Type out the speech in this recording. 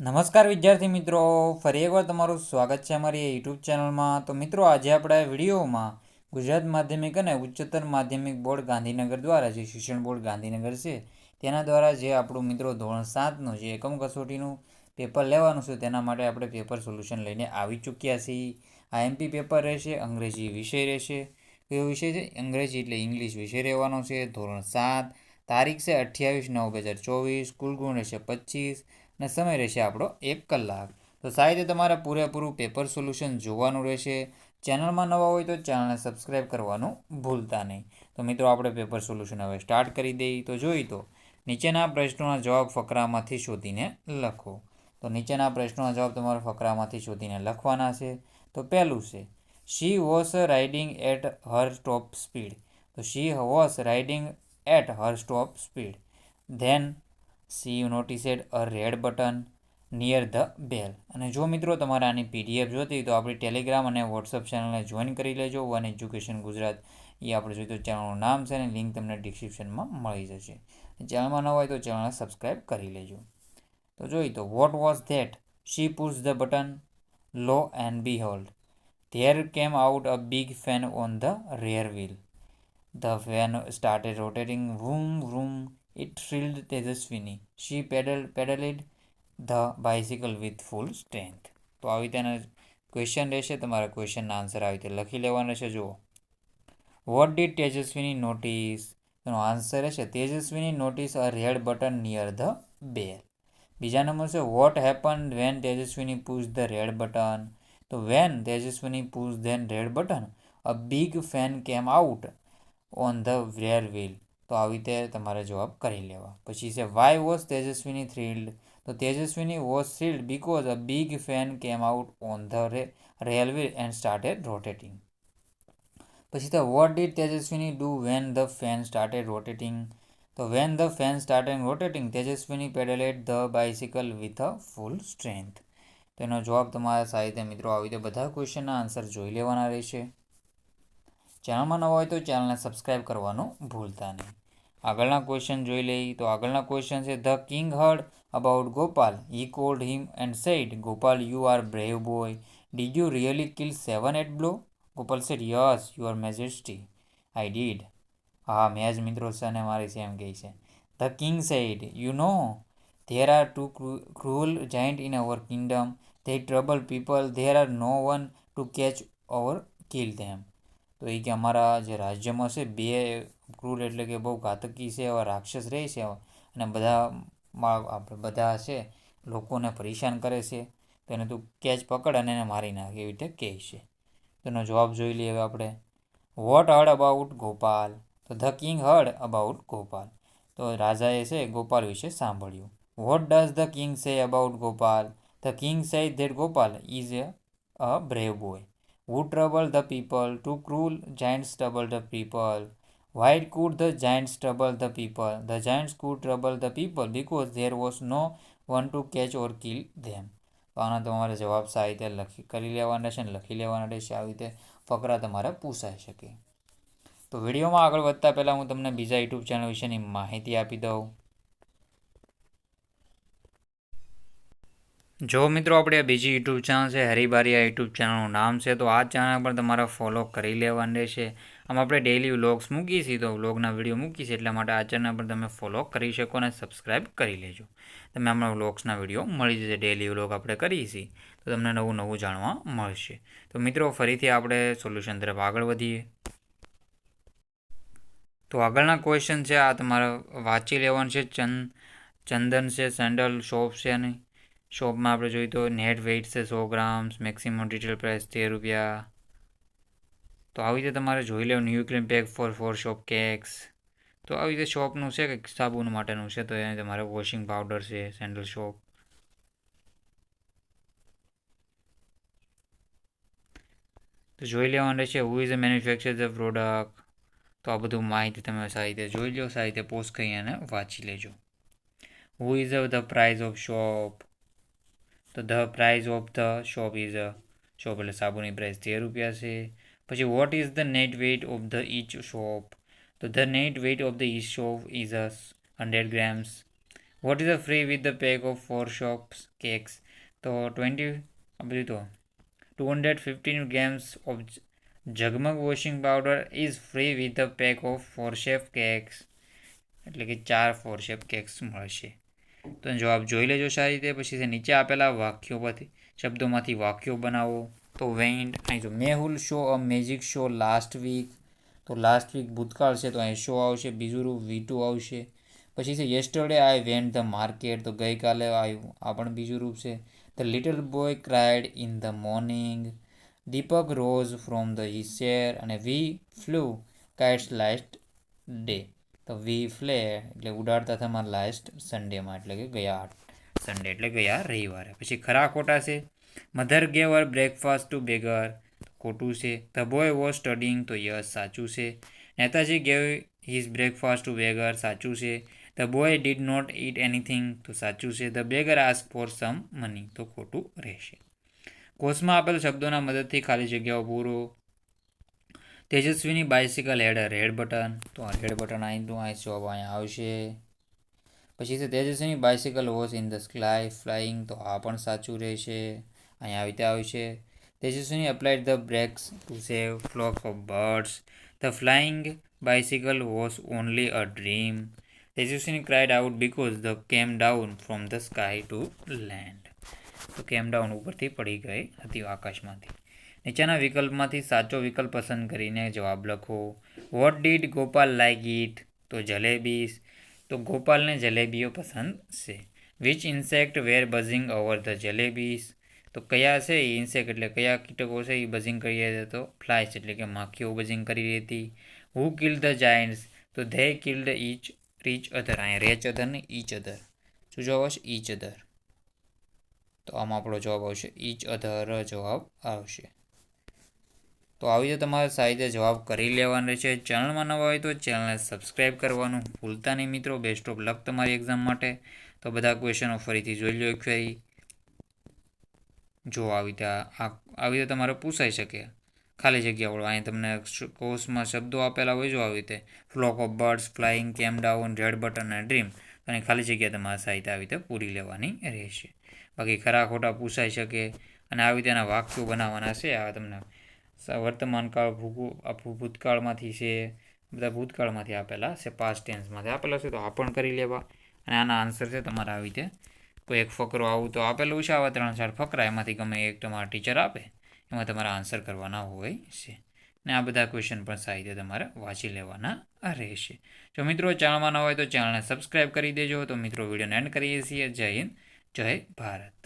નમસ્કાર વિદ્યાર્થી મિત્રો, ફરી એકવાર તમારું સ્વાગત છે અમારી યુટ્યુબ ચેનલમાં. તો મિત્રો, આજે આપણે આ વિડીયોમાં ગુજરાત માધ્યમિક અને ઉચ્ચતર માધ્યમિક બોર્ડ ગાંધીનગર દ્વારા જે શિક્ષણ બોર્ડ ગાંધીનગર છે તેના દ્વારા જે આપણું મિત્રો ધોરણ 7નું જે એકમ કસોટીનું પેપર લેવાનું છે તેના માટે આપણે પેપર સોલ્યુશન લઈને આવી ચૂક્યા છીએ. આઈએમપી પેપર રહેશે, અંગ્રેજી વિષય રહેશે. કયો વિષય છે? અંગ્રેજી એટલે ઇંગ્લિશ વિષય રહેવાનો છે. ધોરણ 7, તારીખ છે 28/9/2024, કુલ ગુણ રહેશે 25 અને સમય રહેશે આપણો 1 કલાક. તો સાહેબ તમારે પૂરેપૂરું પેપર સોલ્યુશન જોવાનું રહેશે. ચેનલમાં નવા હોય તો ચેનલને સબસ્ક્રાઈબ કરવાનું ભૂલતા નહીં. તો મિત્રો, આપણે પેપર સોલ્યુશન હવે સ્ટાર્ટ કરી દઈએ. તો જોઈ તો નીચેના પ્રશ્નોના જવાબ ફકરામાંથી શોધીને લખો. તો નીચેના પ્રશ્નોના જવાબ તમારે ફકરામાંથી શોધીને લખવાના છે. તો પહેલું છે, she was riding at her top speed. તો she was riding at her top speed. Then she noticed a red button near the bell. અને જો મિત્રો તમારે આની પીડીએફ જોતી તો આપણી ટેલિગ્રામ અને વોટ્સઅપ ચેનલને જોઈન કરી લેજો. વન એજ્યુકેશન ગુજરાત એ આપણે જોઈએ તો ચેનલનું નામ છે અને લિંક તમને ડિસ્ક્રિપ્શનમાં મળી જશે. ચેનલમાં ન હોય તો ચેનલને સબસ્ક્રાઈબ કરી લેજો. તો જોઈ તો what was that she push the button. Lo and behold, there came out a big fan on the rear wheel. The fan started rotating. Vroom, vroom. It thrilled Tejaswini. She pedaled the bicycle with full strength. તો આવી રીતે question રહેશે. તમારા ક્વેશ્ચનના answer આવી રીતે લખી લેવાના રહેશે. જુઓ, વોટ ડીડ તેજસ્વીની નોટિસ? એનો આન્સર રહેશે Tejaswini notice a red button near the bell. બીજા નંબર છે, what happen when Tejaswini push the red button. તો when Tejaswini push then red button a big fan came out on the rear wheel. તો આવી રીતે તમારે જવાબ કરી લેવા. પછી છે, વાય વોઝ તેજસ્વીની થ્રિલ્ડ. તો Tejaswini was thrilled because a big fan came out on the rail wheel and started rotating. પછી તો what did Tejaswini do when the fan started rotating. તો when the fan started rotating Tejaswini pedalled the bicycle with a full strength. તેનો જવાબ તમારા સાહિત્ય મિત્રો આવી રીતે બધા ક્વેશ્ચનના આન્સર જોઈ લેવાના રહેશે. ચેનલમાં નવા હોય તો ચેનલને સબસ્ક્રાઈબ કરવાનું ભૂલતા નહીં. આગળના ક્વેશ્ચન જોઈ લઈએ. તો આગળના ક્વેશ્ચન છે, the king heard about Gopal. He called him and said, Gopal you are brave boy. Did you really kill 7 at blow? ગોપાલ સેડ, yes your majesty, I did. હા, મેં જ મિત્રો સને મારી છે એમ કહે છે. The king said, you know there are two cruel giants in our kingdom. They trouble people. There are no one to catch or kill them. તો એ કે અમારા જે રાજ્યમાં છે બે ક્રૂર એટલે કે બહુ ઘાતકી છે એવા રાક્ષસ રહે છે અને આપણે બધા છે લોકોને પરેશાન કરે છે. તો એને તું કેચ પકડ અને એને મારી નાખ, એવી રીતે કહે છે. તેનો જવાબ જોઈ લઈએ હવે આપણે. What heard about Gopal. તો the king heard about Gopal. તો રાજાએ છે ગોપાલ વિશે સાંભળ્યું. What does the king say about Gopal? The king says that Gopal is a brave boy. Who troubled the people? Two cruel giants troubled the people. Why could the giants trouble the people? The giants could trouble the people because there was no one to catch or kill them. તો આના તમારે જવાબ સારી રીતે કરી લેવાના છે ને લખી લેવાના રહેશે. આવી રીતે ફકરા તમારે પૂછાઈ શકે. તો વિડીયોમાં આગળ વધતા પહેલાં હું તમને બીજા યુટ્યુબ ચેનલ વિશેની માહિતી આપી દઉં. જો મિત્રો, આપણે બીજી યુટ્યુબ ચેનલ છે હરીબારી, આ યુટ્યુબ ચેનલનું નામ છે. તો આ ચેનલ પર તમારે ફોલો કરી લેવાનું રહેશે. આમ આપણે ડેઇલી વ્લોગ્સ મૂકીએ છીએ, તો વ્લોગના વિડીયો મૂકીએ છીએ, એટલા માટે આ ચેનલ પર તમે ફોલો કરી શકો અને સબસ્ક્રાઈબ કરી લેજો. તમે હમણાં વ્લોગ્સના વિડીયો મળી જશે. ડેઇલી વ્લોગ આપણે કરીએ છીએ તો તમને નવું નવું જાણવા મળશે. તો મિત્રો, ફરીથી આપણે સોલ્યુશન તરફ આગળ વધીએ. તો આગળના ક્વેશ્ચન છે, આ તમારે વાંચી લેવાનું છે. ચંદન છે સેન્ડલ શોપ છે અને શોપમાં આપણે જોઈએ તો નેટ વેઇટ છે 100 ગ્રામ્સ, મેક્સિમમ રિટેલ પ્રાઇસ 13 રૂપિયા. તો આવી રીતે તમારે જોઈ લેવું. New cream pack for shop cakes. તો આવી રીતે શોપનું છે કે સાબુન માટેનું છે. તો એને તમારે વોશિંગ પાવડર છે સેન્ડલ શોપ. તો જોઈ લેવાનું રહેશે. Who is a manufacture the product. તો આ બધું માહિતી તમે સારી રીતે જોઈ લો, સારી રીતે પોસ્ટ કરી અને વાંચી લેજો. Who is the price of soap. તો the price of the soap is soap એટલે સાબુની પ્રાઇસ 13 રૂપિયા છે. પછી what is the net weight of the each soap. તો the net weight of the each soap is 100 grams. What is the free with the pack of 4 soaps cakes? તો 20 આ બધું તો 215 grams of જગમગ washing powder is free with the pack of 4 chef cakes. એટલે કે 4 4 chef cakes મળશે. તો જવાબ જોઈ લેજો સારી રીતે. પછી નીચે આપેલા વાક્યો પરથી શબ્દોમાંથી વાક્યો બનાવો. તો વેન્ટ અહીં જો Mehul show a magic show last week. તો લાસ્ટ વીક ભૂતકાળ છે તો અહીં શો આવશે. બીજું રૂપ V2 આવશે. પછી છે yesterday I went the market. તો ગઈકાલે આવ્યું આ પણ બીજું રૂપ છે. The little boy cried in the morning. Deepak rose from the his chair. અને વી ફ્લુ કાઇટ્સ લાસ્ટ ડે. તો વી ફ્લે એટલે ઉડાડતા હતા લાસ્ટ સન્ડેમાં એટલે કે ગયા સન્ડે એટલે ગયા રવિવારે. પછી ખરા ખોટા છે. Mother gave her breakfast to beggar. ખોટું છે. The boy was studying. તો યસ સાચું છે. Netaji gave his breakfast to beggar. સાચું છે. The boy did not eat anything. તો સાચું છે. The beggar ask for some money. તો ખોટું રહેશે. કોષમાં આપેલ શબ્દોના મદદથી ખાલી જગ્યાઓ પૂરો. તેજસ્વીની બાઇસિકલ હેડ અ રેડ બટન. તો આ રેડ બટન અહીં જવાબ અહીંયા આવશે. પછી છે Tejaswini bicycle was in the sky flying. તો આ પણ સાચું રહેશે. અહીંયા આવી રીતે આવશે. Tejaswini applied the brakes to save flock of birds. The flying bicycle was only a dream. Tejaswini cried out because the came down from the sky to land. તો કેમ ડાઉન ઉપરથી પડી ગઈ હતી આકાશમાંથી. નીચેના વિકલ્પમાંથી સાચો વિકલ્પ પસંદ કરીને જવાબ લખો. What did Gopal like it? તો જલેબીસ. તો ગોપાલને જલેબીઓ પસંદ છે. Which insect were buzzing over the jalebis? તો કયા છે એ ઇન્સેક્ટ એટલે કયા કીટકો છે એ બઝિંગ કરી રહ્યા હતા? તો ફ્લાઇસ એટલે કે માખીઓ બઝિંગ કરી રહી હતી. હુ કિલ્ડ ધ જાયન્ટ્સ? તો ધે કિલ્ડ રીચ અધર. અહીંયા રેચ અધર ને ઈચ અધર. શું જવાબ આવશે? Each other. તો આમાં આપણો જવાબ આવશે ઈચ અધર જવાબ આવશે. તો આવી રીતે તમારે સારી રીતે જવાબ કરી લેવાનો છે. ચેનલમાં નવા હોય તો ચેનલને સબસ્ક્રાઈબ કરવાનું ભૂલતા નહીં મિત્રો. બેસ્ટ ઓફ લક તમારી એક્ઝામ માટે. તો બધા ક્વેશ્ચનો ફરીથી જોઈ લો એક ફેરી. જો આવી રીતે તમારે પૂછાઈ શકે ખાલી જગ્યાવાળો. અહીં તમને કોર્સમાં શબ્દો આપેલા હોય જો આવી રીતે ફ્લોક ઓફ બર્ડ્સ, ફ્લાઇંગ, કેમ ડાઉન, રેડ બટન અને ડ્રીમ. અને ખાલી જગ્યા તમારે સાહિત્ય આવી રીતે પૂરી લેવાની રહેશે. બાકી ખરા ખોટા પૂછાઈ શકે. અને આવી રીતે એના વાક્યો બનાવવાના છે. આ તમને વર્તમાન કાળ ભૂતકાળમાંથી છે. બધા ભૂતકાળમાંથી આપેલા છે. પાસ્ટ ટેન્સમાંથી આપેલા છે તો આ પણ કરી લેવા. અને આના આન્સર છે તમારે આવી રીતે કોઈ એક ફકરો આવું તો આપેલું છે. આવા 3-4 ફકરા એમાંથી ગમે એક તમારા ટીચર આપે એમાં તમારે આન્સર કરવાના હોય છે. ને આ બધા ક્વેશ્ચન પણ સારી રીતે તમારે વાંચી લેવાના રહેશે. જો મિત્રો ચેનલમાં ન હોય તો ચેનલને સબસ્ક્રાઈબ કરી દેજો. તો મિત્રો વિડીયોને એન્ડ કરીએ છીએ. જય હિન્દ, જય ભારત.